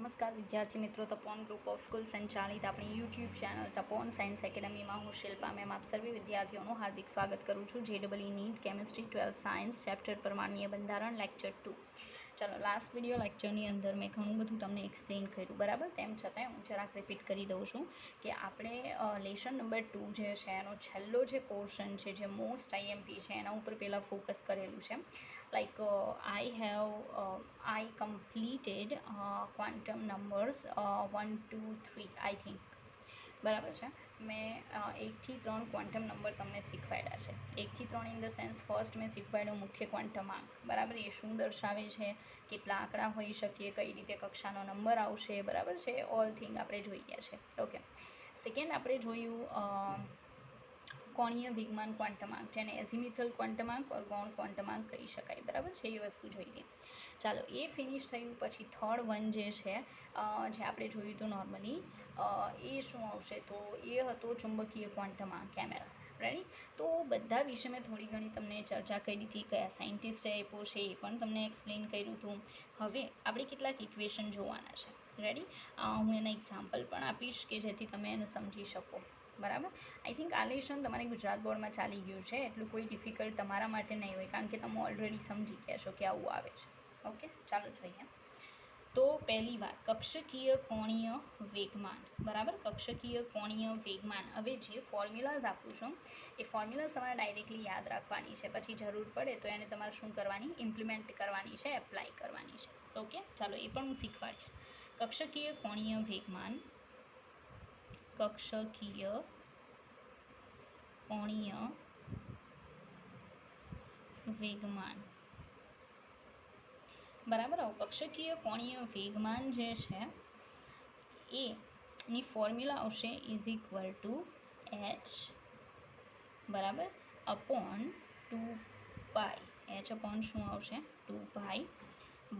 નમસ્કાર વિદ્યાર્થી મિત્રો, તપોન ગ્રુપ ઓફ સ્કૂલ સંચાલિત આપણી યુટ્યુબ ચેનલ તપોન સાયન્સ એકેડમીમાં હું શિલ્પા મેમ આપ સર્વે વિદ્યાર્થીઓનું હાર્દિક સ્વાગત કરું છું. JEE NEET chemistry 12th science chapter પરમાણ્વીય બંધારણ લેક્ચર 2. ચાલો, લાસ્ટ વિડીયો લેક્ચરની અંદર મેં ઘણું બધું તમને એક્સપ્લેન કર્યું, બરાબર. તેમ છતાંય હું જરાક રિપીટ કરી દઉં છું કે આપણે લેસન નંબર 2 જે છે એનો છેલ્લો જે પોર્શન છે, જે મોસ્ટ IMP છે, એના ઉપર પહેલાં ફોકસ કરેલું છે. Like I completed quantum numbers 1, 2, 3 I think, બરાબર છે. મેં 1 થી 3 ક્વોન્ટમ નંબર તમને શીખવાડ્યા છે. 1 થી 3 ઇન ધ સેન્સ ફર્સ્ટ મેં શીખવાડ્યું મુખ્ય ક્વોન્ટમ આંક, બરાબર. એ શું દર્શાવે છે, કેટલા આંકડા હોઈ શકે, કઈ રીતે કક્ષાનો નંબર આવશે, બરાબર છે. ઓલ થિંગ આપણે જોઈ ગયા છે. ઓકે. સેકન્ડ આપણે જોયું કોણીય વિજ્ઞાન ક્વોન્ટમ આંક, જેને એઝિમ્યુથલ ક્વોન્ટમ આંક ઓર ગૌણ ક્વોન્ટમ આંક કહી શકાય, બરાબર છે. એ વસ્તુ જોઈ હતી. ચાલો, એ ફિનિશ થયું પછી થર્ડ વન જે છે, જે આપણે જોયું હતું નોર્મલી, એ શું આવશે, તો એ હતો ચુંબકીય ક્વોન્ટમ આંક, ML. રેડી. તો બધા વિશે મેં થોડી ઘણી તમને ચર્ચા કરી હતી, કયા સાયન્ટિસ્ટે આપ્યો છે એ પણ તમને એક્સપ્લેન કર્યું હતું. હવે આપણે કેટલાક ઇક્વેશન જોવાના છે. રેડી. હું એના એક્ઝામ્પલ પણ આપીશ કે જેથી તમે એને સમજી શકો, બરાબર. આઈ થિંક આ લેશન તમારે ગુજરાત બોર્ડમાં ચાલી ગયું છે, એટલું કોઈ ડિફિકલ્ટ તમારા માટે નહીં હોય, કારણ કે તમે ઓલરેડી સમજી ગયા છો કે આવું આવે છે. ઓકે, ચાલો જોઈએ. તો પહેલી વાર કક્ષકીય કોણીય વેગમાન, બરાબર. કક્ષકીય કોણીય વેગમાન. હવે જે ફોર્મ્યુલાઝ આપું છું એ ફોર્મ્યુલાઝ તમારે ડાયરેક્ટલી યાદ રાખવાની છે, પછી જરૂર પડે તો એને તમારે શું કરવાની, ઇમ્પ્લિમેન્ટ કરવાની છે, એપ્લાય કરવાની છે. ઓકે, ચાલો, એ પણ હું શીખવાડીશ. કક્ષકીય કોણીય વેગમાન, કક્ષકીય કોણીય વેગમાન, બરાબર. કક્ષકીય કોણીય વેગમાન જે છે એની ફોર્મ્યુલા આવશે ઇઝ ઇક્વલ ટુ h, બરાબર, અપોન 2π. h અપોન શું આવશે, 2π,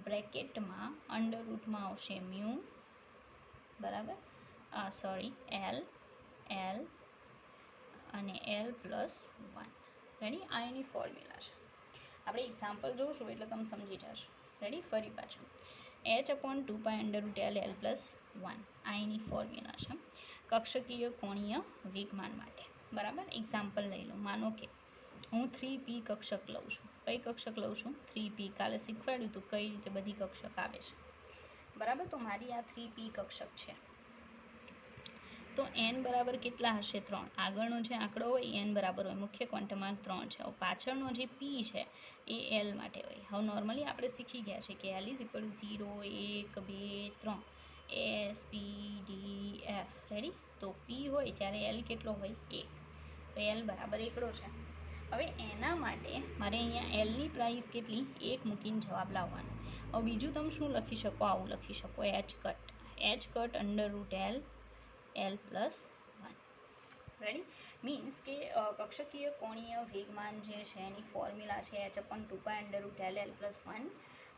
બ્રેકેટમાં અંડર રૂટમાં આવશે મ્યુ, બરાબર, સોરી L અને L+1. રેડી. આ એની ફોર્મ્યુલા છે. આપણે એક્ઝામ્પલ જોઈશું એટલે તમે સમજી જશો. રેડી. ફરી પાછું h upon 2π under root L+1. આ એની ફોર્મ્યુલા છે કક્ષકીય કોણીય વેગમાન માટે, બરાબર. એક્ઝામ્પલ લઈ લો. માનો કે હું 3p કક્ષક લઉં છું. કઈ કક્ષક લઉં છું, 3p. કાલે શીખવાડ્યું હતું કઈ રીતે બધી કક્ષક આવે છે, બરાબર. તો મારી આ 3p કક્ષક છે. તો n બરાબર કેટલા હશે, 3. આગળનો જે આંકડો હોય n બરાબર હોય, મુખ્ય ક્વોન્ટમ આંક 3 છે. પાછળનો જે p છે એ l માટે હોય. હવે નોર્મલી આપણે શીખી ગયા છે કે l is equal to 0, 1, 2, 3, S, P, D, F. Ready. તો p હોય ત્યારે l કેટલો હોય, 1. તો l બરાબર એકડો છે. હવે એના માટે મારે અહીંયા lની પ્રાઇસ કેટલી, 1 મૂકીને જવાબ લાવવાનો. હવે બીજું તમે શું લખી શકો, આવું લખી શકો, h cut under root L+1. Ready. Means કે કક્ષકીય કોણીય વેગમાન જે છે એની ફોર્મ્યુલા છે h upon 2π under root L+1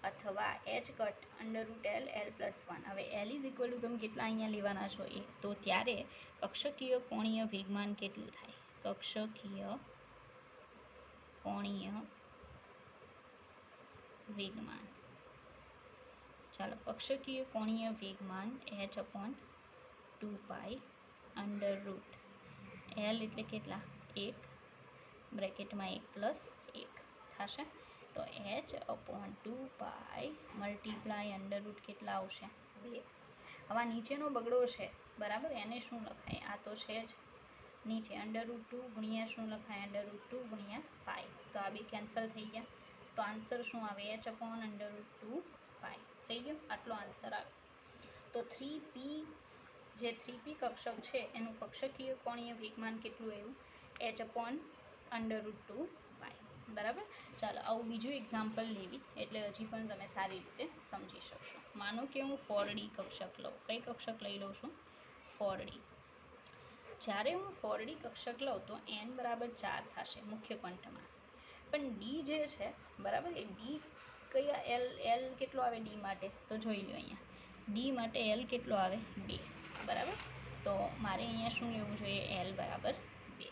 અથવા h cut under root L+1. હવે L ઇઝ ઇક્વલ ટુ તમે કેટલા અહીંયા લેવાના છો, 1. તો ત્યારે કક્ષકીય કોણીય વેગમાન કેટલું થાય, કક્ષકીય કોણીય વેગમાન. ચાલો, કક્ષકીય કોણીય વેગમાન h upon 2π under root L એટલે કેટલા, 1, બ્રેકેટમાં 1+1 થશે. તો h upon 2π multiply under root કેટલા આવશે, 2. હવે નીચેનો બગડો છે, બરાબર. એને શું લખાય, આ તો છે જ નીચે અંડર રૂટ 2 ગુણ્યા શું લખાય, અંડર રૂટ 2 ગુણ્યા પાઈ. તો આ બે કેન્સલ થઈ ગયા. તો આન્સર શું આવે, h અપોન અંડર રૂટ 2π. થઈ ગયો, આટલો આન્સર આવે. તો 3p જે 3p કક્ષક છે એનું કક્ષકીય કોણીય વેગમાન કેટલું આવ્યું, h અપોન અંડર રૂટ 2π, બરાબર. ચાલો, આવું બીજું એક્ઝામ્પલ લેવી એટલે હજી પણ તમે સારી રીતે સમજી શકશો. માનો કે હું 4d કક્ષક લઉં. કઈ કક્ષક લઈ લઉં છું, 4d. જ્યારે હું 4d કક્ષક લઉં તો n બરાબર 4 થશે, મુખ્ય ક્વોન્ટમમાં. પણ d જે છે, બરાબર, એ d કયા l કેટલો આવે d માટે, તો જોઈ લો અહીંયા d માટે l કેટલો આવે, 2, બરાબર. તો મારે અહીંયા શું લેવું જોઈએ, l બરાબર 2.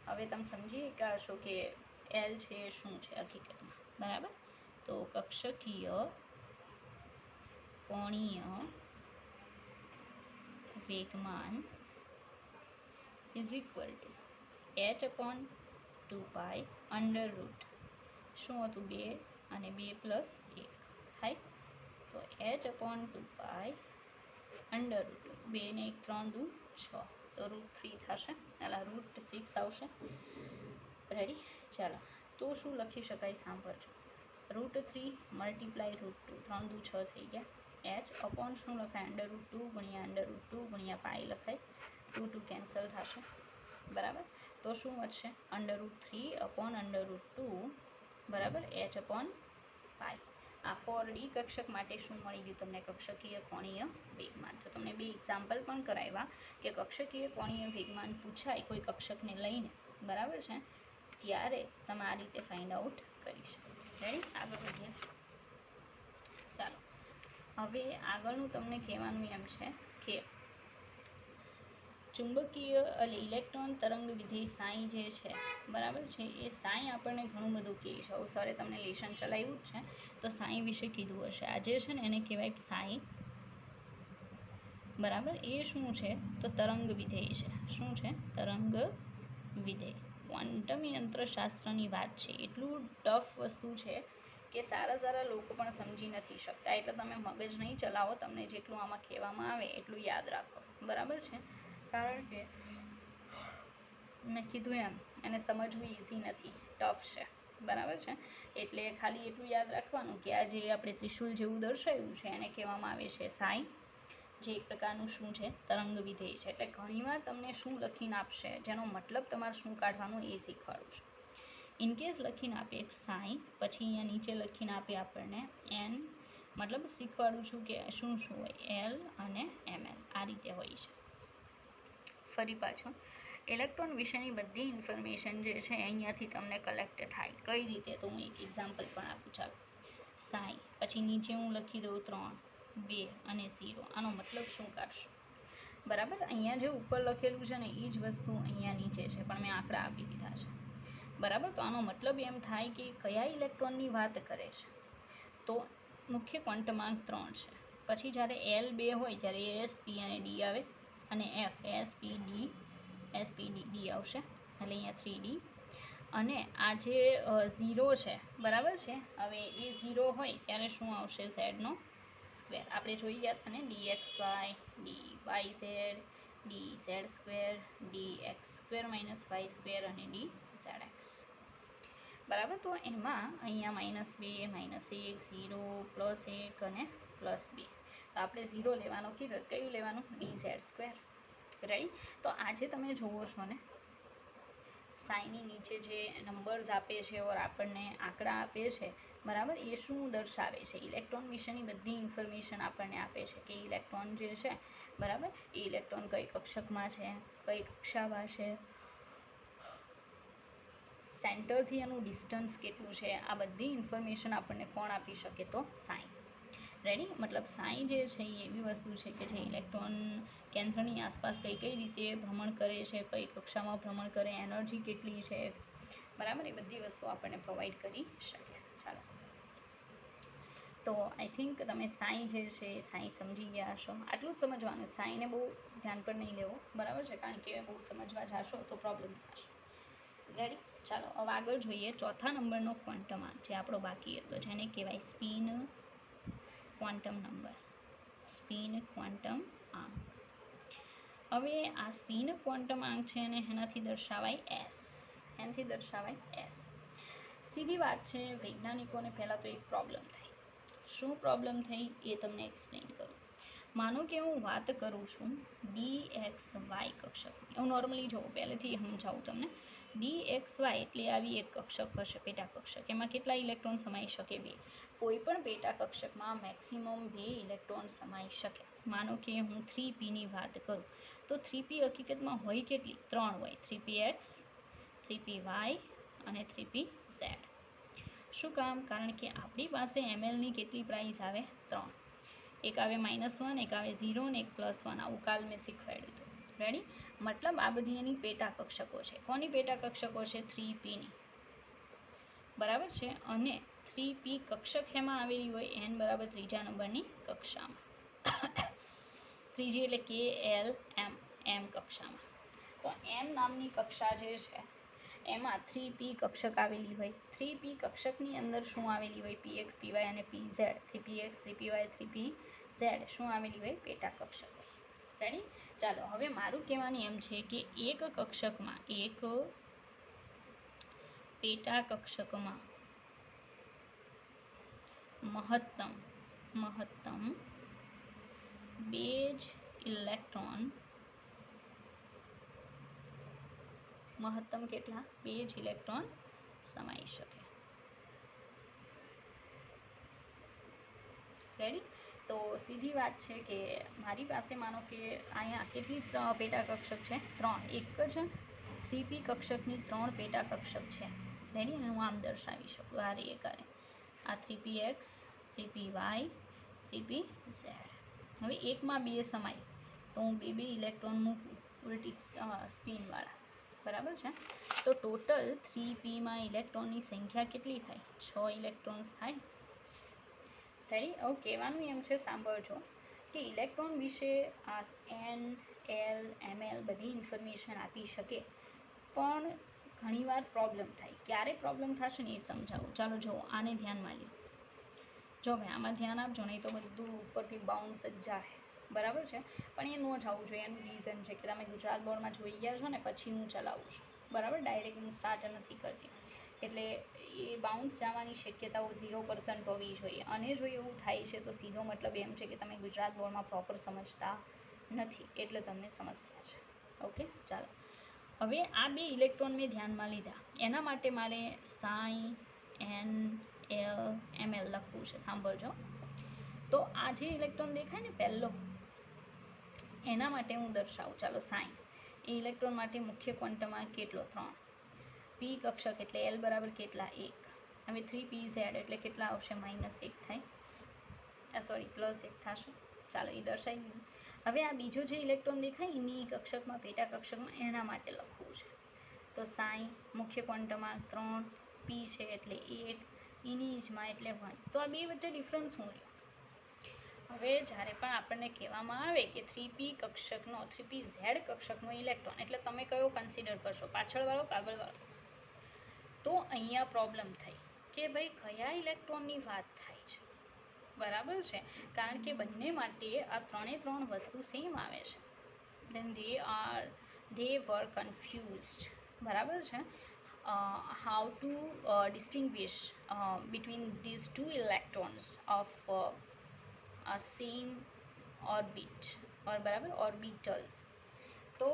હવે તમે સમજી ગયા છો કે l છે એ શું છે હકીકતમાં, બરાબર. તો કક્ષકીય કોણીય વેગમાન is equal two h/2 under route શું હતું 2 અને 2 + 1 થાય તો h/2 અંડર રૂટ 2 ને 1 3 દુ 6 તો √3 થશે એટલે √6 આવશે. રેડી. ચાલો તો શું લખી શકાય સાંભળજો. √3 × √2 3 દુ 6 થઈ ગયા. h અપોન શું લખાય √2 × √2 × પાઈ લખાય. 2 2 કેન્સલ થશે. બરાબર. તો શું વધશે √3 અપોન √2 બરાબર h/પાઈ. આ 4D કક્ષક માટે શું મળી ગયું તમને કક્ષકીય કોણીય વેગમાન. તો તમને 2 એક્ઝામ્પલ પણ કરાવ્યા કે કક્ષકીય કોણીય વેગમાન પૂછાય કોઈ કક્ષકને લઈને બરાબર છે ત્યારે તમે આ રીતે ફાઇન્ડ આઉટ કરી શકો. રેડી. આગળ વધીએ. ચાલો હવે આગળનું તમને કહેવાનું એમ છે કે ચુંબકીય એટલે ઇલેક્ટ્રોન તરંગ વિધેય સાઈ જે છે બરાબર છે એ સાઈ આપણને ઘણું બધું કહે છે. હવે સરે તમને લેશન ચલાવ્યું જ છે તો સાઈ વિશે કીધું હશે. આ જે છે ને એને કહેવાય સાઈ. બરાબર. એ શું છે તો તરંગ વિધેય છે. શું છે તરંગ વિધેય. ક્વોન્ટમ યંત્રશાસ્ત્રની વાત છે. એટલું ટફ વસ્તુ છે કે સારા લોકો પણ સમજી નથી શકતા. એટલે તમે મગજ નહીં ચલાવો. તમને જેટલું આમાં કહેવામાં આવે એટલું યાદ રાખો. બરાબર છે. કારણ કે મેં કીધું એમ એને સમજવું ઇઝી નથી, ટફ છે. બરાબર છે. એટલે ખાલી એટલું યાદ રાખવાનું કે આ જે આપણે ત્રિશુલ જેવું દર્શાવ્યું છે એને કહેવામાં આવે છે સાઈ, જે એક પ્રકારનું શું છે તરંગ વિધેય છે. એટલે ઘણીવાર તમને શું લખીને આપશે જેનો મતલબ તમારે શું કાઢવાનું એ શીખવાડું છું. ઇનકેસ લખીને આપે સાઈ, પછી અહીંયા નીચે લખીને આપે આપણને એન, મતલબ શીખવાડું છું કે શું હોય એલ અને ml આ રીતે હોય છે. ફરી પાછું ઇલેક્ટ્રોન વિશેની બધી ઇન્ફોર્મેશન જે છે અહીંયાથી તમને કલેક્ટ થાય. કઈ રીતે તો હું એક એક્ઝામ્પલ પણ આપું. ચાલો સાઈ, પછી નીચે હું લખી દઉં 3 2 અને 0. આનો મતલબ શું કાઢશું? બરાબર. અહીંયા જે ઉપર લખેલું છે ને એ જ વસ્તુ અહીંયા નીચે છે પણ મેં આંકડા આપી દીધા છે. બરાબર. તો આનો મતલબ એમ થાય કે કયા ઇલેક્ટ્રોનની વાત કરે છે. તો મુખ્ય ક્વોન્ટમાંક 3 છે. પછી જ્યારે L 2 હોય ત્યારે AsP અને D આવે અને F AsP D આવશે એટલે અહીંયા 3D. અને આ જે 0 છે બરાબર છે. હવે એ 0 હોય ત્યારે શું આવશે ઝેડનો સ્ક્વેર. આપણે જોઈ ગયા હતા ને dxy dyz dz² dx² - y² અને dzx. બરાબર. તો એમાં અહીંયા -2 -1 0 +1 અને +2. તો આપણે 0 લેવાનો કીધો. કયું લેવાનું? dz². રાઈટ. તો આજે તમે જુઓ છો ને સાઈની નીચે જે નંબર્સ આપે છે ઓર આપણને આંકડા આપે છે બરાબર, એ શું દર્શાવે છે? ઇલેક્ટ્રોન વિશેની બધી ઇન્ફોર્મેશન આપણને આપે છે કે ઇલેક્ટ્રોન જે છે બરાબર એ ઇલેક્ટ્રોન કઈ કક્ષકમાં છે, કઈ કક્ષામાં છે, સેન્ટરથી એનું ડિસ્ટન્સ કેટલું છે. આ બધી ઇન્ફોર્મેશન આપણને કોણ આપી શકે? તો સાઈ. રેડી. મતલબ સાઈ જે છે એ એવી વસ્તુ છે કે જે ઇલેક્ટ્રોન કેન્દ્રની આસપાસ કઈ રીતે ભ્રમણ કરે છે, કઈ કક્ષામાં ભ્રમણ કરે, એનર્જી કેટલી છે બરાબર, એ બધી વસ્તુ આપણને પ્રોવાઈડ કરી શકે. ચાલો તો આઈ થિંક તમે સાઈ જે છે એ સાઈ સમજી ગયા હશો. આટલું જ સમજવાનું. સાઈને બહુ ધ્યાન પર નહીં લેવો બરાબર છે, કારણ કે બહુ સમજવા જશો તો પ્રોબ્લેમ થશે. રેડી. ચાલો હવે આગળ જોઈએ. ચોથા નંબરનો ક્વોન્ટમ આંક જે આપણો બાકી હતો જેને કહેવાય spin quantum number, spin quantum આંક. હવે આ સ્પિન ક્વોન્ટમ આંક છે અને એનાથી દર્શાવાય એસ. એનાથી દર્શાવાય એસ. સીધી વાત છે. વૈજ્ઞાનિકોને પહેલાં તો એક પ્રોબ્લેમ થઈ. શું પ્રોબ્લેમ થઈ એ તમને એક્સપ્લેન કરું. માનો કે હું વાત કરું છું dxy કક્ષકની. હું નોર્મલી જો પહેલેથી સમજાવું તમને. dxy એટલે આવી એક કક્ષક હશે, પેટા કક્ષક. એમાં કેટલા ઇલેક્ટ્રોન સમાઈ શકે? 2. કોઈ પણ પેટા કક્ષકમાં મેક્સિમમ 2 ઇલેક્ટ્રોન સમાઈ શકે. માનો કે હું 3p ની વાત કરું તો 3p હકીકતમાં હોય કેટલી? 3 હોય. 3px 3py અને 3pz. શું કામ? કારણ કે આપણી પાસે mlની કેટલી પ્રાઇસ આવે? 3. એક આવે -1, એક આવે 0 અને એક +1. આવું કાલ મેં શીખવાડ્યું હતું. રેડી. મતલબ આ બધી એની પેટા કક્ષકો છે. કોની પેટા કક્ષકો છે? 3pની. બરાબર છે. અને 3p કક્ષક એમાં આવેલી હોય n બરાબર ત્રીજા નંબરની કક્ષામાં. ત્રીજી એટલે કે એલ એમ કક્ષામાં. તો એમ નામની કક્ષા જે છે એમાં 3p કક્ષક આવેલી હોય. 3p કક્ષકની અંદર શું આવેલી હોય? px py અને pz. 3px 3py 3pz શું આવેલી હોય? પેટા કક્ષક હોય. રેડી? ચાલો હવે મારું કહેવાનું એમ છે કે એક કક્ષકમાં, એક પેટા કક્ષકમાં મહત્તમ 2 જ ઇલેક્ટ્રોન, મહત્તમ કેટલા? 2 જ ઇલેક્ટ્રોન સમાઈ શકે. રેડી? તો સીધી વાત છે કે મારી પાસે માનો કે અહીંયા કેટલી પેટા કક્ષક છે? 3. એક જ 3p કક્ષકની 3 પેટા કક્ષક છે. રેડી? હું આમ દર્શાવી શકું આ રેખાને. આ 3px 3py 3pz. હવે એકમાં 2 સમાય તો હું 2 ઇલેક્ટ્રોન મૂકું ઉલટી સ્પિનવાળા. બરાબર છે? તો ટોટલ 3pમાં ઇલેક્ટ્રોનની સંખ્યા કેટલી થાય? 6 ઇલેક્ટ્રોન્સ થાય. રેડી? હવે કહેવાનું એમ છે, સાંભળજો, કે ઇલેક્ટ્રોન વિશે આ એન એલ એમએલ બધી ઇન્ફોર્મેશન આપી શકે, પણ ઘણીવાર પ્રોબ્લેમ થાય. ક્યારે પ્રોબ્લેમ થશે ને એ સમજાવું. ચાલો જો આને ધ્યાનમાં લ્યો. જો ભાઈ આમાં ધ્યાન આપજો, નહીં તો બધું ઉપરથી બાઉન્સ જ જાય. બરાબર છે? પણ એ ન જવું જોઈએ. એનું રીઝન છે કે તમે ગુજરાત બોર્ડમાં જોઈ ગયા છો ને, પછી હું ચલાવું છું. બરાબર? ડાયરેક્ટ હું સ્ટાર્ટ નથી કરતી. એટલે એ બાઉન્સ જવાની શક્યતાઓ 0% હોવી જોઈએ. અને જો એવું થાય છે તો સીધો મતલબ એમ છે કે તમે ગુજરાત બોર્ડમાં પ્રોપર સમજતા નથી, એટલે તમને સમસ્યા છે. ઓકે? ચાલો હવે આ 2 ઇલેક્ટ્રોન મેં ધ્યાનમાં લીધા. એના માટે મારે સાઈ એન એલ એમએલ લખવું છે. સાંભળજો. તો આ જે ઇલેક્ટ્રોન દેખાય ને પહેલો, એના માટે હું દર્શાવું. ચાલો સાઈ. એ ઇલેક્ટ્રોન માટે મુખ્ય ક્વોન્ટમ કેટલો? 3. પી કક્ષક એટલે એલ બરાબર કેટલા? 1. હવે 3pz એટલે કેટલા આવશે? -1 થાય. સોરી +1 થશે. ચાલો એ દર્શાવી દીધું. હવે આ બીજો જે ઇલેક્ટ્રોન દેખાય એની કક્ષકમાં, પેટા કક્ષકમાં, એના માટે લખવું છે. તો સાઈ મુખ્ય ક્વોન્ટમાં 3, પી છે એટલે 1, ઇનીજમાં એટલે 1. તો આ 2 વચ્ચે ડિફરન્સ શું રહ્યો? હવે જ્યારે પણ આપણને કહેવામાં આવે કે 3p કક્ષકનો, 3pz કક્ષકનો ઇલેક્ટ્રોન, એટલે તમે કયો કન્સિડર કરશો? પાછળવાળો કે આગળવાળો? તો અહીંયા પ્રોબ્લેમ થઈ કે ભાઈ કયા ઇલેક્ટ્રોનની વાત થાય છે. બરાબર છે? કારણ કે બંને માટે આ 3 વસ્તુ સેમ આવે છે. then they were confused. બરાબર છે? How to distinguish between these 2 electrons of same orbit or બરાબર orbitals. તો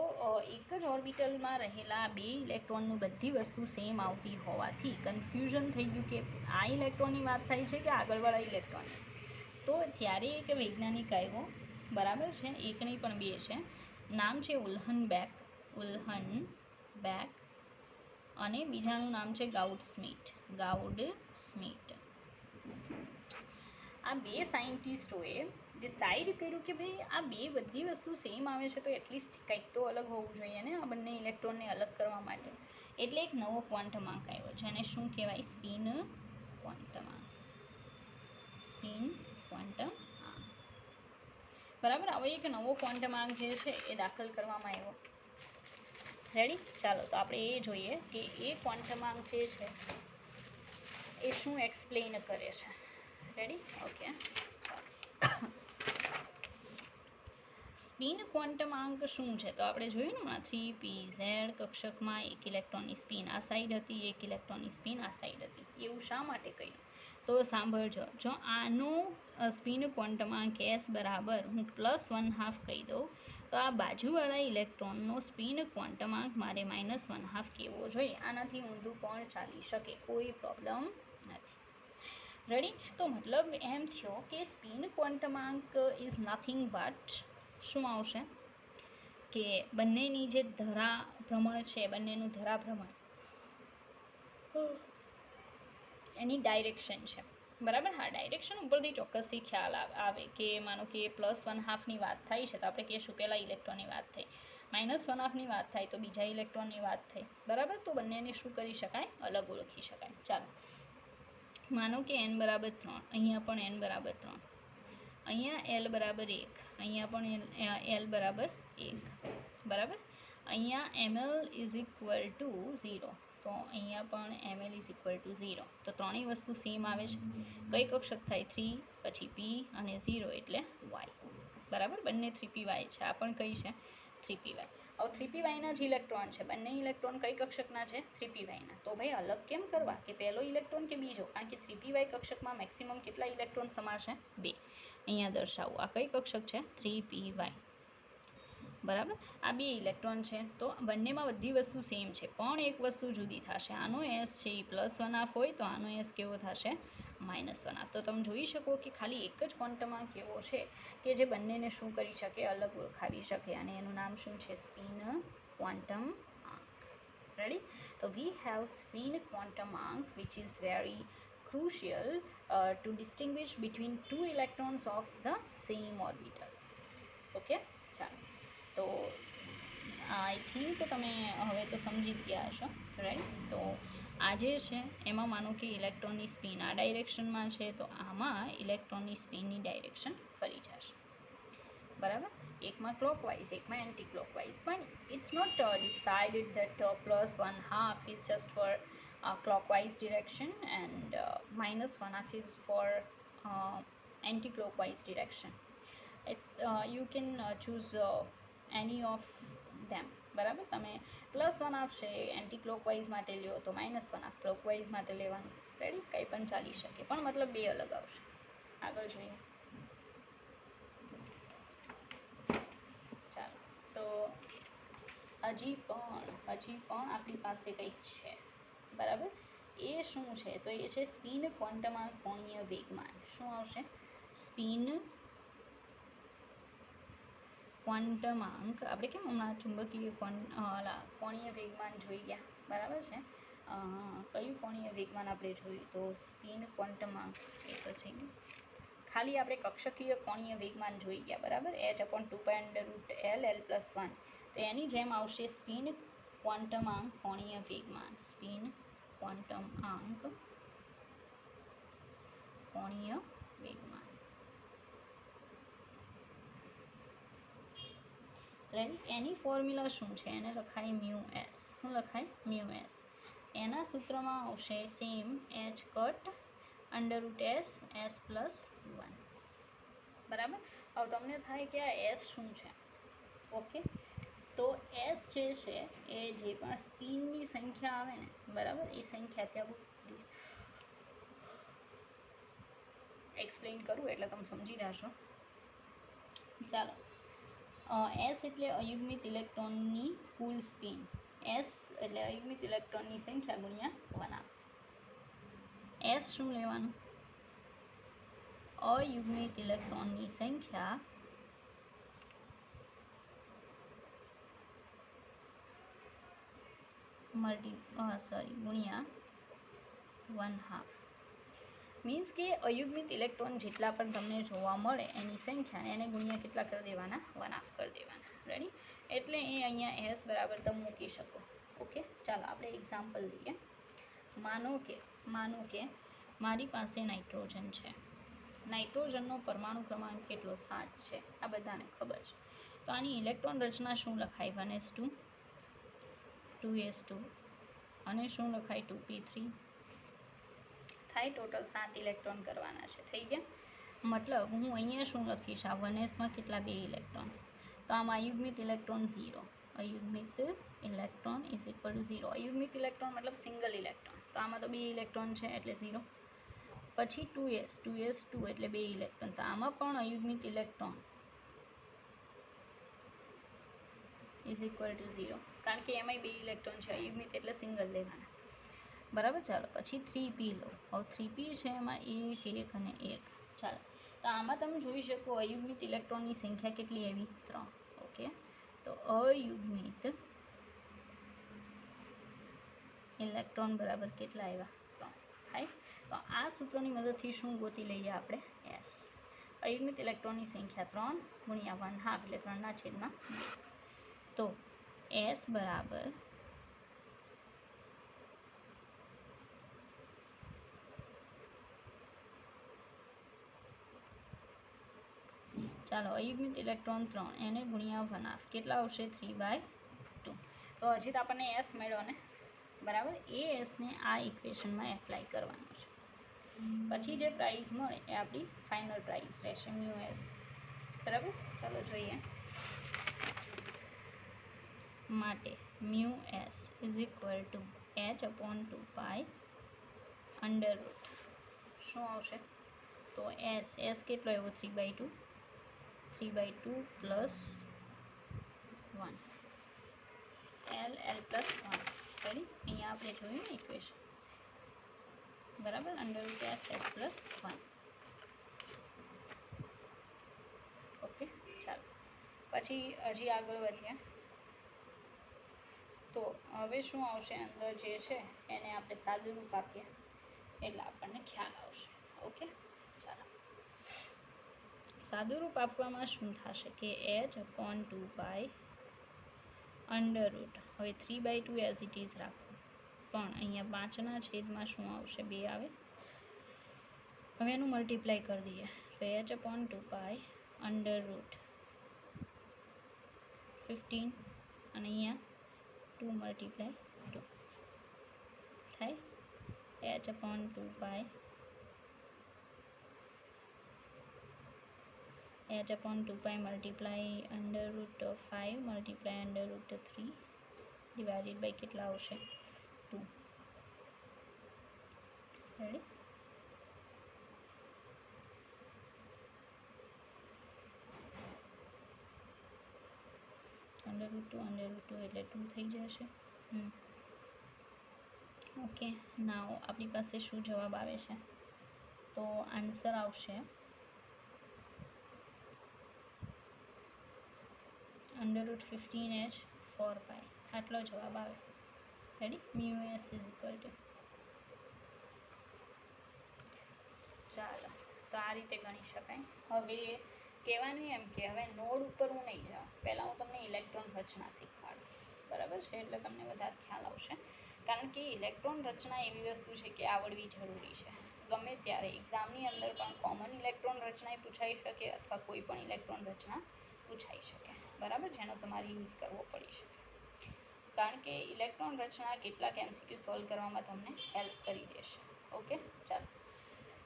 એક જ ઓર્બિટલમાં રહેલા 2 ઇલેક્ટ્રોનનું બધી વસ્તુ સેમ આવતી હોવાથી કન્ફ્યુઝન થઈ ગયું કે આ ઇલેક્ટ્રોનની વાત થાય છે કે આગળવાળા ઇલેક્ટ્રોનની. તો ત્યારે એક વૈજ્ઞાનિક આવ્યો. બરાબર છે? એક નહીં પણ 2 છે. નામ છે ઉલ્હન બેક અને બીજાનું નામ છે ગાઉડસ્મિટ. આ 2 સાયન્ટિસ્ટોએ ડિસાઈડ કર્યું કે ભાઈ આ 2 બધી વસ્તુ સેમ આવે છે તો એટલીસ્ટ કંઈક તો અલગ હોવું જોઈએ ને આ બંને ઇલેક્ટ્રોનને અલગ કરવા માટે. એટલે એક નવો ક્વોન્ટમાંક આવ્યો, જેને શું કહેવાય? Spin quantum. બરાબર? હવે એક નવો ક્વોન્ટમાંક જે છે એ દાખલ કરવામાં આવ્યો. રેડી? ચાલો તો આપણે એ જોઈએ કે એ ક્વોન્ટમાંક જે છે એ શું એક્સપ્લેન કરે છે. રેડી? ઓકે. સ્પિન ક્વોન્ટમાંક શું છે? તો આપણે જોયું ને 3pz કક્ષકમાં 1 ઇલેક્ટ્રોનની સ્પિન આ સાઈડ હતી, 1 ઇલેક્ટ્રોનની સ્પિન આ સાઈડ હતી. એવું શા માટે કહ્યું? તો સાંભળજો. જો આનું સ્પિન ક્વોન્ટમાંક s બરાબર હું +1/2 કહી દઉં, તો આ બાજુવાળા ઇલેક્ટ્રોનનો સ્પિન ક્વોન્ટમાંક મારે -1/2 કહેવો જોઈએ. આનાથી ઊંધું પણ ચાલી શકે, કોઈ પ્રોબ્લેમ નથી. રેડી? તો મતલબ એમ થયો કે સ્પિન ક્વોન્ટમાંક ઇઝ નથિંગ બટ શું આવશે કે બંનેની જે ધરાભ્રમણ છે, બંનેનું ધરાભ્રમણ એની ડાયરેક્શન છે. બરાબર? હા, ડાયરેક્શન ઉપરથી ચોક્કસથી ખ્યાલ આવે કે માનો કે +1/2ની વાત થાય છે તો આપણે કહીશું પહેલા ઇલેક્ટ્રોનની વાત થઈ, -1/2ની વાત થાય તો બીજા ઇલેક્ટ્રોનની વાત થઈ. બરાબર? તો બંનેને શું કરી શકાય? અલગ ઓળખી શકાય. ચાલો માનો કે n = 3, અહીંયા પણ n = 3. અહીંયા એલ બરાબર 1, અહીંયા પણ એલ બરાબર 1, બરાબર. અહીંયા ml ઇઝ ઇક્વલ ટુ 0, તો અહીંયા પણ ml ઇઝ ઇક્વલ ટુ 0. તો ત્રણેય વસ્તુ સેમ આવે છે. કઈ કક્ષક થાય? 3, પછી p અને 0 એટલે y, બરાબર. બંને 3py છે. આ પણ કઈ છે? 3py. હવે 3pyના જ ઇલેક્ટ્રોન છે. બંને ઇલેક્ટ્રોન કઈ કક્ષકના છે? 3pyના. તો ભાઈ અલગ કેમ કરવા? કે પહેલો ઇલેક્ટ્રોન કે બીજો? કારણ કે 3py કક્ષકમાં મેક્સિમમ કેટલા ઇલેક્ટ્રોન સમાશે? 2. અહીંયા દર્શાવું. આ કઈ કક્ષક છે? 3py, બરાબર. આ 2 ઇલેક્ટ્રોન છે. તો બંનેમાં બધી વસ્તુ સેમ છે, પણ એક વસ્તુ જુદી થશે. આનો એસ છે એ +1 હોય, તો આનો એસ કેવો થશે? -1. તો તમે જોઈ શકો કે ખાલી એક જ ક્વોન્ટમ આંક એવો છે કે જે બંનેને શું કરી શકે? અલગ ઓળખાવી શકે. અને એનું નામ શું છે? સ્પિન ક્વોન્ટમ આંક. રેડી? તો વી હેવ સ્પિન ક્વોન્ટમ આંક which is very crucial to distinguish between two electrons of the same orbitals. Okay, ચાલો. તો આઈ થિંક તમે હવે તો સમજી ગયા હશો, રાઈટ? તો આ જે છે એમાં માનો કે ઇલેક્ટ્રોનની સ્પિન આ ડાયરેક્શનમાં છે, તો આમાં ઇલેક્ટ્રોનની સ્પિનની ડાયરેક્શન ફરી જશે, બરાબર. એકમાં ક્લોકવાઇઝ, એકમાં એન્ટી ક્લોકવાઇઝ. પણ it's not decided that +1/2 is just for clockwise direction and -1/2 is for anti-clockwise direction. It's you can choose any of them, બરાબર. તમે +1/2 છે એન્ટી ક્લોકવાઇઝ માટે લ્યો, તો -1/2 ક્લોકવાઇઝ માટે લેવાનું. રેડી? કંઈ પણ ચાલી શકે, પણ મતલબ 2 અલગ આવશે. આગળ જોઈએ. ચાલો, તો હજી પણ આપણી પાસે કંઈક છે, બરાબર. એ શું છે? તો એ છે સ્પિન ક્વોન્ટમાંક કોણીય વેગમાન. શું આવશે? સ્પિન ક્વોન્ટમાંક. આપણે કેમ હમણાં ચુંબકીય કોણીય વેગમાન જોઈ ગયા, બરાબર છે. કયું કોણીય વેગમાન આપણે જોયું? તો સ્પિન ક્વોન્ટમાંક એ તો થઈ ગયું. ખાલી આપણે કક્ષકીય કોણીય વેગમાન જોઈ ગયા, બરાબર. h/2π√L L+1. તો એની જેમ આવશે સ્પિન ક્વોન્ટમાંક કોણીય વેગમાન. સ્પિન ક્વોન્ટમાંક કોણીય વેગમાન. રેડી? એની ફોર્મ્યુલા શું છે? એને લખાય μs. શું લખાય? μs. એના સૂત્રમાં આવશે સેમ h/√s s+1, બરાબર. હવે તમને થાય કે આ એસ શું છે? ઓકે, તો એસ જે છે એ જે પણ સ્પિનની સંખ્યા આવે ને, બરાબર, એ સંખ્યા ત્યાં એક્સપ્લેન કરું એટલે તમે સમજી જશો. ચાલો. એસ એટલે અયુગ્મિત ઇલેક્ટ્રોનની કુલ સ્પિન. એસ એટલે અયુગ્મિત ઇલેક્ટ્રોનની સંખ્યા ગુણ્યા 1/2. એસ શું લેવાનું? અયુગ્મિત ઇલેક્ટ્રોનની સંખ્યા ગુણ્યા 1/2. મીન્સ કે અયુગ્મિત ઇલેક્ટ્રોન જેટલા પણ તમને જોવા મળે એની સંખ્યા એને ગુણ્યા કેટલા કરી દેવાના? 1/2 કરી દેવાના. રેડી? એટલે એ અહીંયા એસ બરાબર તમે મૂકી શકો. ઓકે, ચાલો આપણે એક્ઝામ્પલ લઈએ. માનો કે મારી પાસે નાઇટ્રોજન છે. નાઇટ્રોજનનો પરમાણુ ક્રમાંક કેટલો? 7 છે. આ બધાને ખબર છે. તો આની ઇલેક્ટ્રોન રચના શું લખાય? 1s2, 2s2 અને શું લખાય? 2p3. થાય ટોટલ 7 ઇલેક્ટ્રોન કરવાના છે. થઈ ગયા? મતલબ હું અહીંયા શું લખીશ? આ 1sમાં કેટલા? 2 ઇલેક્ટ્રોન. તો આમાં અયુગ્મિત ઇલેક્ટ્રોન 0. અયુગ્મિત ઇલેક્ટ્રોન ઇઝ ઇક્વલ ટુ 0. અયુગ્મિત ઇલેક્ટ્રોન મતલબ સિંગલ ઇલેક્ટ્રોન. તો આમાં તો 2 ઇલેક્ટ્રોન છે એટલે 0. પછી 2s2 એટલે 2 ઇલેક્ટ્રોન. તો આમાં પણ અયુગ્મિત ઇલેક્ટ્રોન ઇઝ ઇક્વલ ટુ 0, કારણ કે એમાંય 2 ઇલેક્ટ્રોન છે. અયુગ્મિત એટલે સિંગલ લેવાના, બરાબર. ચાલો, પછી 3p લો. હવે 3p છે એમાં 1 1 અને 1. ચાલો, તો આમાં તમે જોઈ શકો અયુગ્મિત ઇલેક્ટ્રોનની સંખ્યા કેટલી આવી? 3. ઓકે, તો અયુગ્મિત ઇલેક્ટ્રોન બરાબર કેટલા આવ્યા? 3 થાય. તો આ સૂત્રની મદદથી શું ગોતી લઈએ આપણે? એસ. અયુગ્મિત ઇલેક્ટ્રોનની સંખ્યા 3 ગુણ્યા 1/2 એટલે 3/2. તો એસ બરાબર ચાલો અયુગ્મિત ઇલેક્ટ્રોન 3 એને ગુણ્યા 1/2 કેટલા આવશે? 3/2. તો હજી તો આપણને એસ મળ્યો ને, બરાબર. એ એસને આ ઇક્વેશનમાં એપ્લાય કરવાનો છે. પછી જે પ્રાઇસ મળે એ આપણી ફાઇનલ પ્રાઇસ રહેશે મ્યુ એસ, બરાબર. ચાલો જોઈએ. માટે mu S is equal two h/2 under route શું આવશે? તો એસ કેટલો આવ્યો? 3/2 પ્લસ 1 l પ્લસ 1. રેડી? અહીંયા આપણે જોયું ને ઇક્વેશન, બરાબર. Under route S plus 1. Okay, ચાલો પછી હજી આગળ વધીએ. તો હવે શું આવશે? અંદર જે છે એને આપણે સાદુરૂપ આપીએ એટલે આપણને ખ્યાલ આવશે. ઓકે, ચાલો. સાદુરૂપ આપવામાં શું થશે કે h/2 અંડર રૂટ, હવે 3/2 એઝ ઇટ ઇઝ રાખો, પણ અહીંયા 5ના છેદમાં શું આવશે? 2 આવે. હવે એનું મલ્ટીપ્લાય કરી દઈએ તો h/2 અંડર રૂટ 15 અને અહીંયા 2 મલ્ટીપ્લાય 2 થાય h/2 multiply under root 5 multiply under root 3 divided by કેટલા આવશે? 2. રેડી? અંડર રૂટ 2 એટલે 2 થઈ જશે. ઓકે, નાવ આપણી પાસે શું જવાબ આવે છે? તો આન્સર આવશે અંડર રૂટ 15h 4π. આટલો જવાબ આવે. Ready? Mu S is equal two. ચાલો, તો આ રીતે ગણી શકાય. હવે કહેવાનું એમ કે હવે નોડ ઉપર હું નહીં જાઉં, પહેલાં હું તમને ઇલેક્ટ્રોન રચના શીખવાડું, બરાબર છે? એટલે તમને વધારે ખ્યાલ આવશે. કારણ કે ઇલેક્ટ્રોન રચના એવી વસ્તુ છે કે આવડવી જરૂરી છે. ગમે ત્યારે એક્ઝામની અંદર પણ કોમન ઇલેક્ટ્રોન રચના પૂછાઈ શકે અથવા કોઈ પણ ઇલેક્ટ્રોન રચના પૂછાઈ શકે, બરાબર, જેનો તમારે યુઝ કરવો પડી શકે. કારણ કે ઇલેક્ટ્રોન રચના કેટલાક MCQ સોલ્વ કરવામાં તમને હેલ્પ કરી દેશે. ઓકે, ચાલો.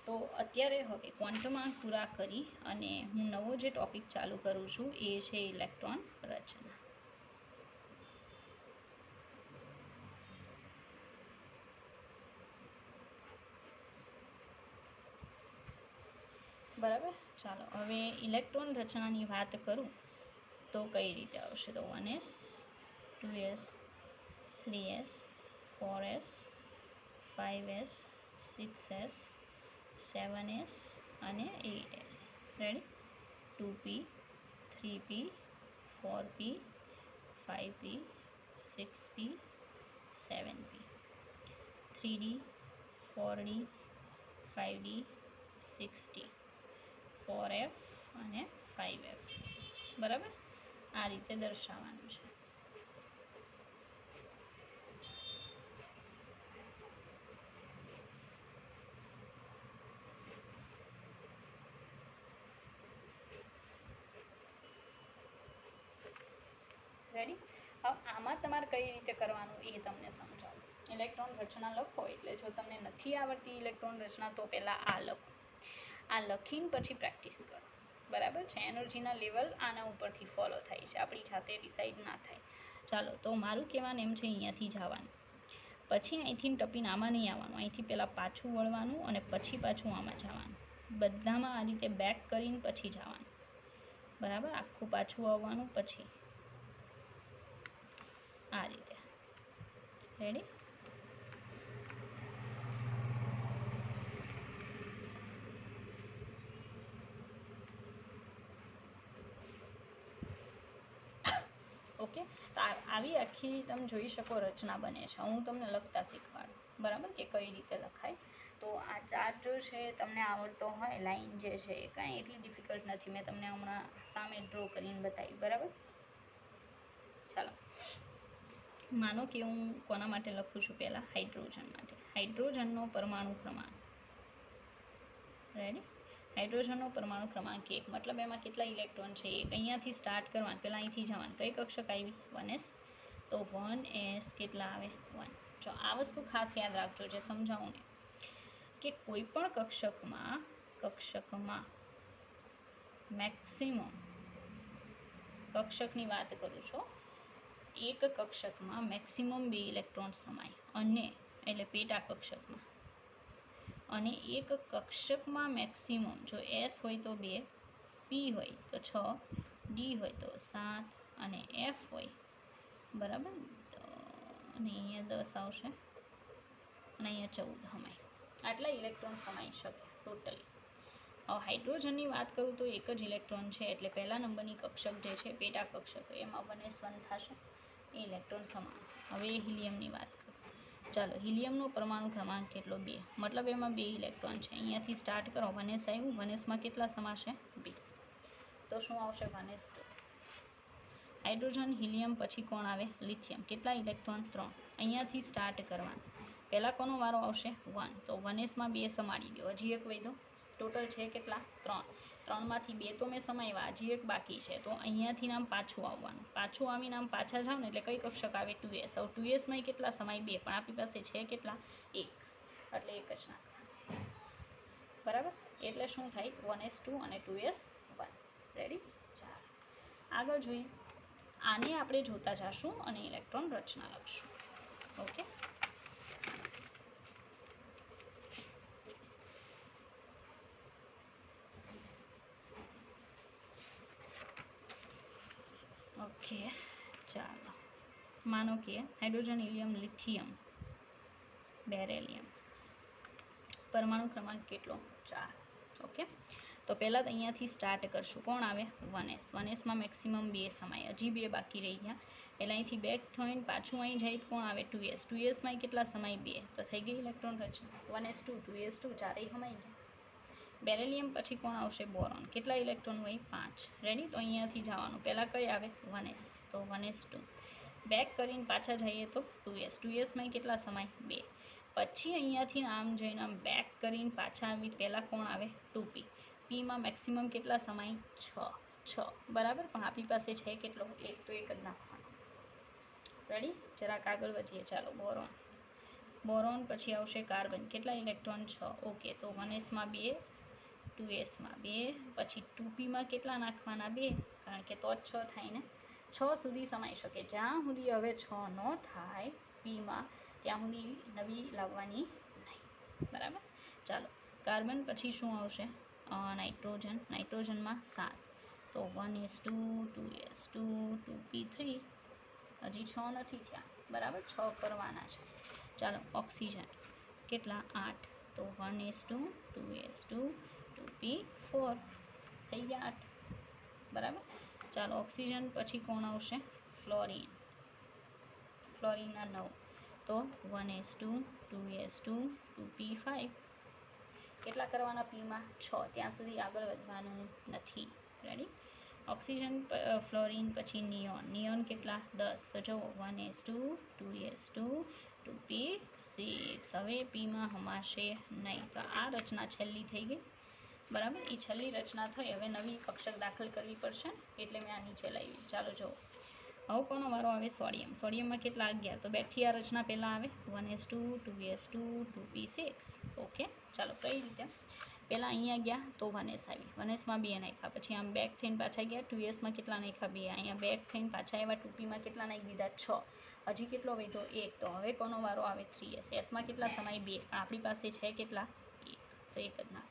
તો અત્યારે હવે ક્વોન્ટમ પૂરા કરી અને હું નવો જે ટૉપિક ચાલુ કરું છું એ છે ઇલેક્ટ્રોન રચના. બરાબર, ચાલો. હવે ઇલેક્ટ્રોન રચનાની વાત કરું તો કઈ રીતે આવશે? તો 1s 2s 3s 4s 5s 6s 7s અને 8s. Ready? 2p 3p 4p 5p 6p 7p 3d 4d 5d 6d 4f અને 5f. બરાબર, આ રીતે દર્શાવવાનું છે. રેડી? હવે આમાં તમારે કઈ રીતે કરવાનું એ તમને સમજાવું. ઇલેક્ટ્રોન રચના લખો એટલે જો તમને નથી આવડતી ઇલેક્ટ્રોન રચના તો પહેલાં આ લખો. આ લખીને પછી પ્રેક્ટિસ કરો, બરાબર છે? એનર્જીના લેવલ આના ઉપરથી ફોલો થાય છે, આપણી જાતે ડિસાઈડ ના થાય. ચાલો, તો મારું કહેવાનું એમ છે અહીંયાથી જવાનું, પછી અહીંથી ટપીને આમાં નહીં આવવાનું, અહીંથી પહેલાં પાછું વળવાનું અને પછી પાછું આમાં જવાનું. બધામાં આ રીતે બેક કરીને પછી જવાનું, બરાબર. આખું પાછું આવવાનું પછી આ રીતે. રેડી? ઓકે, તો આવી આખી તમે જોઈ શકો રચના બને છે. હું તમને લખતા શીખવાડું, બરાબર, કે કઈ રીતે લખાય. તો આ ચાર્ટ જો છે તમને આવડતો હોય, લાઈન જે છે એ કાંઈ એટલી ડિફિકલ્ટ નથી. મેં તમને હમણાં સામે ડ્રો કરીને બતાવી, બરાબર. ચાલો, માનો કે હું કોના માટે લખું છું? પહેલાં હાઇડ્રોજન માટે. હાઇડ્રોજનનો પરમાણુ ક્રમાંક. રેડી? હાઇડ્રોજનનો પરમાણુ ક્રમાંક 1 મતલબ એમાં કેટલા ઇલેક્ટ્રોન છે? એક. અહીંયાથી સ્ટાર્ટ કરવાનું, પહેલાં અહીંથી જવાનું. કઈ કક્ષક આવી? 1s. તો 1s કેટલા આવે? 1. જો આ વસ્તુ ખાસ યાદ રાખજો, જે સમજાવું ને, કે કોઈ પણ કક્ષકમાં મેક્સિમમ, કક્ષકની વાત કરું છું, એક કક્ષકમાં મેક્સિમમ 2 ઇલેક્ટ્રોન સમાય, અને એટલે પેટા કક્ષકમાં, અને એક કક્ષકમાં મેક્સિમમ જો એસ હોય તો 2, પી હોય તો 6, ડી હોય તો 7 અને એફ હોય, બરાબર, તો અને અહીંયા 10 આવશે અને અહીંયા 14 સમાય. આટલા ઇલેક્ટ્રોન સમાઈ શકે ટોટલી. હવે હાઇડ્રોજનની વાત કરું તો એક જ ઇલેક્ટ્રોન છે, એટલે પહેલા નંબરની કક્ષક જે છે પેટા કક્ષક, એમાં 1s1 થશે, એ ઇલેક્ટ્રોન સમાન. હવે હિલિયમની વાત કરું. ચાલો, હિલિયમનો પરમાણુ ક્રમાંક કેટલો? 2. મતલબ એમાં 2 ઇલેક્ટ્રોન છે. અહીંયાથી સ્ટાર્ટ કરો, 1s આવ્યું, 1sમાં કેટલા સમાશે? 2. તો શું આવશે? 1s2. હાઇડ્રોજન, હિલિયમ, પછી કોણ આવે? લિથિયમ. કેટલા ઇલેક્ટ્રોન? 3. અહીંયાથી સ્ટાર્ટ કરવાનું. પહેલાં કોનો વારો આવશે? 1. તો 1sમાં 2 સમાડી દો, હજી એક વધ્યો. ટોટલ છે કેટલા? 3. 3માંથી 2 તો મેં સમાવ્યા, હજી એક બાકી છે, તો અહીંયાથી નામ પાછું આવવાનું. પાછું આવીને આમ પાછા જાઓ ને એટલે કઈ કક્ષક આવે? 2s. હવે 2sમાં કેટલા સમાય? 2, પણ આપણી પાસે છે કેટલા? 1, એટલે એક જ નાખવાનું. બરાબર, એટલે શું થાય? 1s2 અને 2s1. રેડી? ચાલો આગળ જોઈએ. આને આપણે જોતા જઈશું અને ઇલેક્ટ્રોન રચના લખશું. ઓકે, ઓકે, ચાલો. માનો કે હાઇડ્રોજન, હિલિયમ, લિથિયમ, બેરેલિયમ, પરમાણુ ક્રમાંક કેટલો? 4. ઓકે, તો પહેલાં તો અહીંયાથી સ્ટાર્ટ કરશું. કોણ આવે? 1s. 1sમાં મેક્સિમમ 2 સમાય, હજી 2 બાકી રહી ગયા, એટલે અહીંથી બેક થઈને પાછું અહીં જાય તો કોણ આવે? 2s. 2sમાં કેટલા સમાય? 2. તો થઈ ગઈ ઇલેક્ટ્રોન રચના. 1s2, 2s2, ચારેય સમાઈ ગયા. બેરેલિયમ પછી કોણ આવશે? બોરોન. કેટલા ઇલેક્ટ્રોન હોય? 5. રેડી? તો અહીંયાથી જવાનું. પહેલાં કઈ આવે? 1s. તો 1s2. બેક કરીને પાછા જઈએ તો 2s. 2sમાં કેટલા સમાય? 2. પછી અહીંયાથી આમ જઈને આમ બેક કરીને પાછા આવી, પહેલાં કોણ આવે? 2p. પીમાં મેક્સિમમ કેટલા સમાય? 6. બરાબર, પણ આપણી પાસે છે કેટલો? 1, તો 1 જ નાખવાનો. રેડી? જરાક આગળ વધીએ. ચાલો, બોરોન. બોરોન પછી આવશે કાર્બન. કેટલા ઇલેક્ટ્રોન? 6. ઓકે, તો 1sમાં 2, 2sમાં 2, પછી 2pમાં કેટલા નાખવાના? 2, કારણ કે તો જ 6 થાય ને. 6 સુધી સમાઈ શકે. જ્યાં સુધી હવે 6 ન થાય પીમાં, ત્યાં સુધી નવી લાવવાની નહીં. બરાબર, ચાલો. કાર્બન પછી શું આવશે? નાઇટ્રોજન. નાઇટ્રોજનમાં 7. તો 1s2, 2s2, 2p3, હજી 6 નથી થયા. બરાબર, 6 કરવાના છે. ચાલો, ઓક્સિજન. કેટલા? 8. તો 1s2, 2s2, 2p4, થઈ ગયા 8. બરાબર, ચાલો. ઓક્સિજન પછી કોણ આવશે? ફ્લોરિન. ફ્લોરિનના 9. તો 1s2, 2s2, 2p5. કેટલા કરવાના પીમાં? 6. ત્યાં સુધી આગળ વધવાનું નથી. રેડી? ઓક્સિજન, ફ્લોરિન પછી નિયોન. નિયોન કેટલા? 10. તો જુઓ, 1s2, 2s2, 2p6. હવે પીમાં હમાશે નહીં. તો આ રચના છેલ્લી થઈ ગઈ. બરાબર, એ છેલ્લી રચના થઈ. હવે નવી કક્ષક દાખલ કરવી પડશે, એટલે મેં આ નીચે લાવી. ચાલો જુઓ. હવે કોનો વારો આવે? સોડિયમ. સોડિયમમાં કેટલા? 11. તો બેઠી આ રચના પહેલાં આવે 1s2, 2s2, 2p6. ઓકે, ચાલો. કઈ રીતે? પહેલાં અહીંયા ગયા તો 1s આવી, 1sમાં 2 નાખ્યા, પછી આમ બેક થઈને પાછા ગયા, 2sમાં કેટલા નાખ્યા? 2. અહીંયા બેક થઈને પાછા આવ્યા, 2pમાં કેટલા નાખી દીધા? 6. હજી કેટલો વધ્યો? 1. તો હવે કોનો વારો આવે? 3s. sમાં કેટલા સમાય? 2. પણ આપણી પાસે છે કેટલા? 1, તો 1 જ નાખ.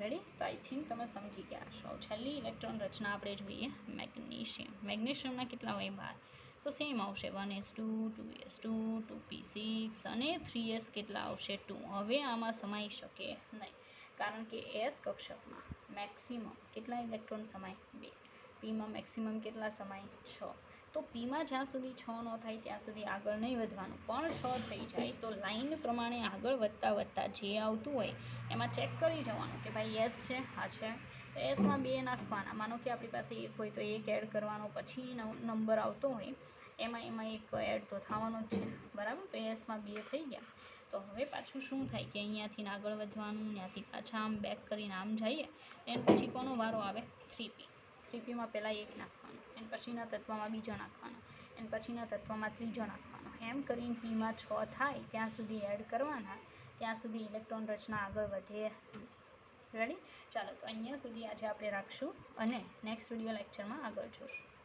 રેડી? તો આઈ થિંક તમે સમજી ગયા છો. છેલ્લી ઇલેક્ટ્રોન રચના આપણે જોઈએ, મેગ્નેશિયમ. મેગ્નેશિયમના કેટલા હોય? 12. તો સેમ આવશે 1s2, 2s2, 2p6 અને 3s કેટલા આવશે? 2. હવે આમાં સમાઈ શકે નહીં, કારણ કે એસ કક્ષકમાં મેક્સિમમ કેટલા ઇલેક્ટ્રોન સમાય? 2. પીમાં મેક્સિમમ કેટલા સમાય? 6. તો પીમાં જ્યાં સુધી 6 ન થાય ત્યાં સુધી આગળ નહીં વધવાનું, પણ 6 થઈ જાય તો લાઈન પ્રમાણે આગળ વધતા વધતા જે આવતું હોય એમાં ચેક કરી જવાનું કે ભાઈ એસ છે, હા છે. તો એસમાં 2 નાખવાના. માનો કે આપણી પાસે 1 હોય તો 1 એડ કરવાનો, પછી નંબર આવતો હોય એમાં 1 એડ તો થવાનો જ છે. બરાબર, તો એસમાં 2 થઈ ગયા. તો હવે પાછું શું થાય કે અહીંયાથી આગળ વધવાનું, ત્યાંથી પાછા આમ બેક કરીને આમ જઈએ. એન પછી કોનો વારો આવે? 3p. 3pમાં પહેલાં 1 નાખવાનો, એન પછીના તત્વમાં બીજો નાખવાનો, એન પછીના તત્વમાં ત્રીજો નાખવાનો, એમ કરીને pમાં 6 થાય ત્યાં સુધી એડ કરવાના, ત્યાં સુધી ઇલેક્ટ્રોન રચના આગળ વધે. રેડી? ચાલો, તો અહીંયા સુધી આજે આપણે રાખશું અને નેક્સ્ટ વિડીયો લેક્ચરમાં આગળ જોઈશું.